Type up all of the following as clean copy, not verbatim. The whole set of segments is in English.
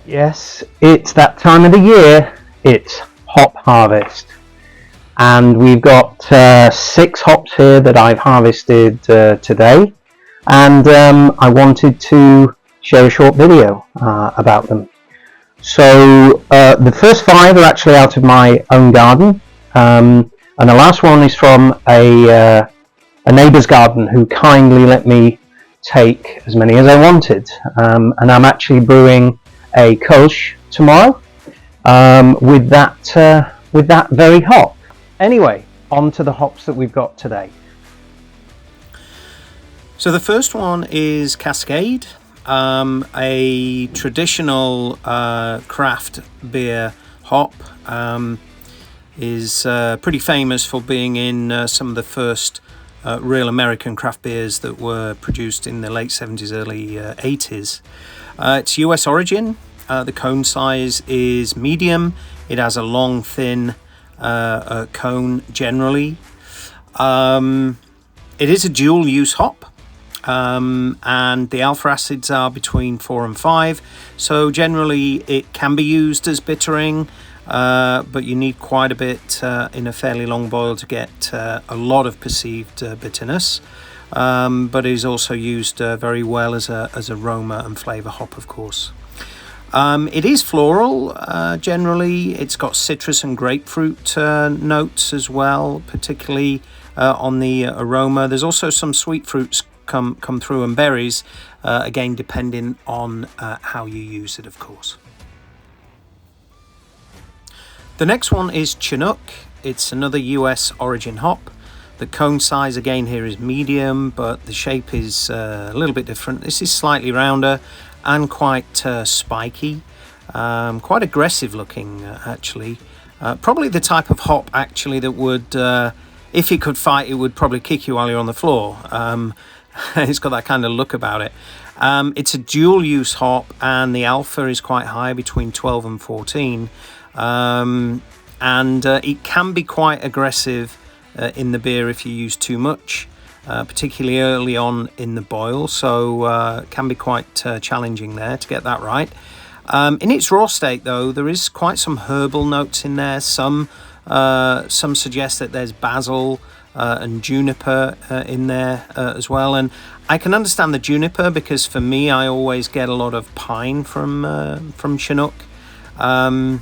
Yes, it's that time of the year. It's hop harvest, and we've got 6 hops here that I've harvested today, and I wanted to share a short video about them. So the first 5 are actually out of my own garden, and the last one is from a neighbour's garden who kindly let me take as many as I wanted, and I'm actually brewing a Kolsch tomorrow with that very hop. Anyway, on to the hops that we've got today. So the first one is Cascade, a traditional craft beer hop. Is pretty famous for being in some of the first real American craft beers that were produced in the late 70s, early 80s. It's US origin. The cone size is medium. It has a long, thin cone generally. It is a dual use hop, and the alpha acids are between 4 and 5. So generally it can be used as bittering, but you need quite a bit in a fairly long boil to get a lot of perceived bitterness. But it is also used very well as aroma and flavour hop, of course. It is floral generally. It's got citrus and grapefruit notes as well, particularly on the aroma. There's also some sweet fruits come through, and berries, again depending on how you use it, of course. The next one is Chinook. It's another US origin hop. The cone size again here is medium, but the shape is a little bit different. This is slightly rounder and quite spiky, quite aggressive looking actually. Probably the type of hop actually that would, if it could fight, it would probably kick you while you're on the floor. It's got that kind of look about it. It's a dual use hop, and the alpha is quite high, between 12 and 14. And it can be quite aggressive in the beer if you use too much, particularly early on in the boil, so can be quite challenging there to get that right. In its raw state though, there is quite some herbal notes in there. Some suggest that there's basil and juniper in there as well, and I can understand the juniper because for me I always get a lot of pine from Chinook. I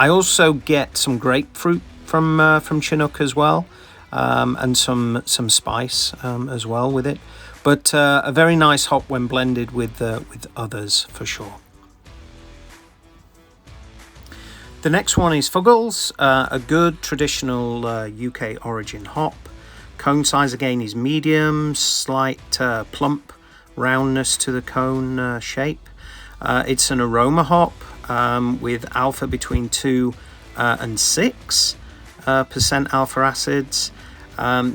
also get some grapefruit from Chinook as well, and some spice as well with it. But a very nice hop when blended with others for sure. The next one is Fuggles, a good traditional UK origin hop. Cone size again is medium, slight plump roundness to the cone shape. It's an aroma hop with alpha between 2 and 6% alpha acids.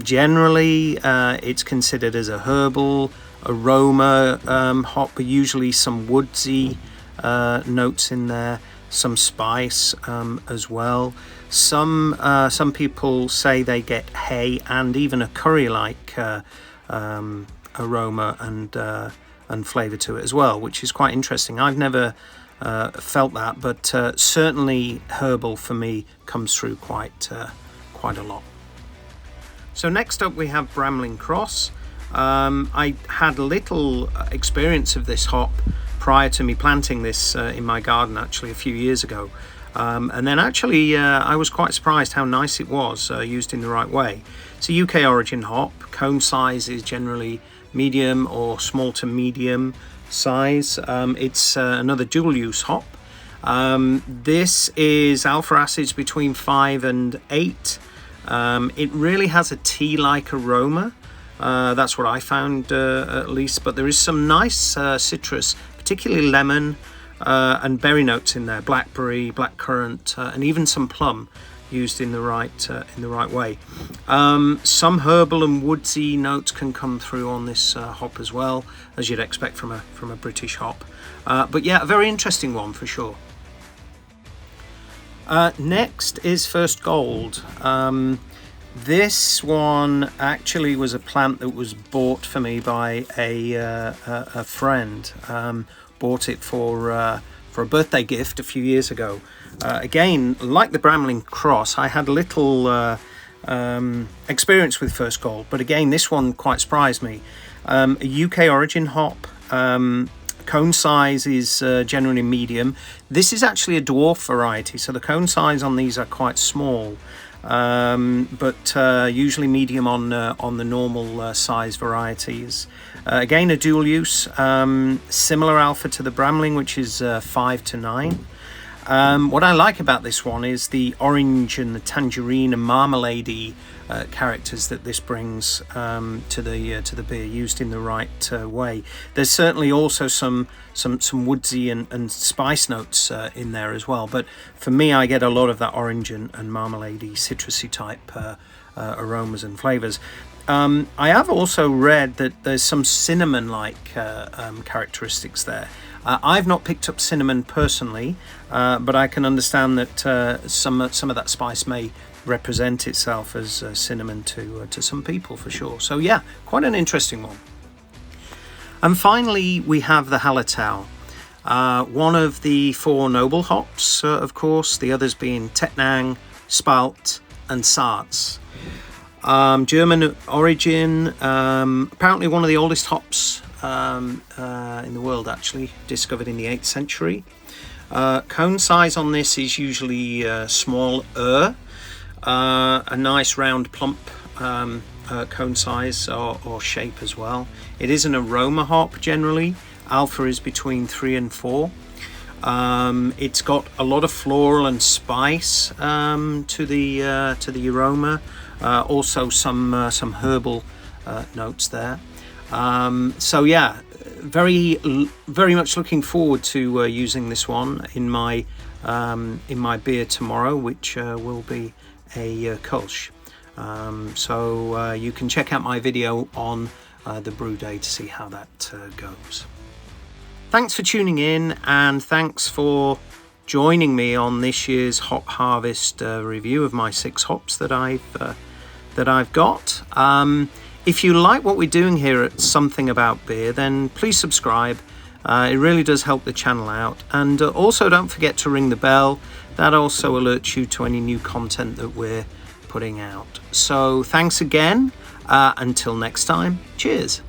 Generally it's considered as a herbal aroma hop, but usually some woodsy notes in there, some spice as well. Some people say they get hay and even a curry-like aroma and flavour to it as well, which is quite interesting. I've never felt that, but certainly herbal for me comes through quite a lot. So next up we have Bramling Cross. I had little experience of this hop prior to me planting this in my garden actually a few years ago, and then actually I was quite surprised how nice it was used in the right way. It's a UK origin hop. Cone size is generally medium or small to medium size. It's another dual use hop. This is alpha acids between 5 and 8. It really has a tea-like aroma. That's what I found at least, but there is some nice citrus, particularly lemon and berry notes in there, blackberry, blackcurrant, and even some plum used in the right way. Some herbal and woodsy notes can come through on this hop as well, as you'd expect from a British hop. But yeah, a very interesting one for sure. Next is First Gold. This one actually was a plant that was bought for me by a friend. bought it for a birthday gift a few years ago. Again, like the Bramling Cross, I had little experience with First Gold, but again, this one quite surprised me. A UK origin hop. Cone size is generally medium. This is actually a dwarf variety, so the cone size on these are quite small, but usually medium on the normal size varieties. Again, a dual use, similar alpha to the Bramling, which is 5 to 9. What I like about this one is the orange and the tangerine and marmalade-y characters that this brings to the beer, used in the right way. There's certainly also some woodsy and spice notes in there as well, but for me, I get a lot of that orange and marmalade-y, citrusy type aromas and flavors. I have also read that there's some cinnamon-like characteristics there. I've not picked up cinnamon personally, but I can understand that some of that spice may represent itself as cinnamon to some people, for sure. So yeah, quite an interesting one. And finally, we have the Hallertau, one of the 4 noble hops, of course, the others being Tettnang, Spalt and Saaz. German origin, apparently one of the oldest hops in the world, actually, discovered in the 8th century. Cone size on this is usually smaller, a nice round plump cone size or shape as well. It is an aroma hop generally. Alpha is between 3 and 4. It's got a lot of floral and spice to the aroma. Also some herbal notes there. So yeah, very much looking forward to using this one in my beer tomorrow, which will be a Kolsch. So you can check out my video on the brew day to see how that goes. Thanks for tuning in, and thanks for joining me on this year's Hop Harvest review of my 6 hops that I've got. If you like what we're doing here at Something About Beer, then please subscribe. It really does help the channel out. And also don't forget to ring the bell. That also alerts you to any new content that we're putting out. So thanks again. Until next time, cheers.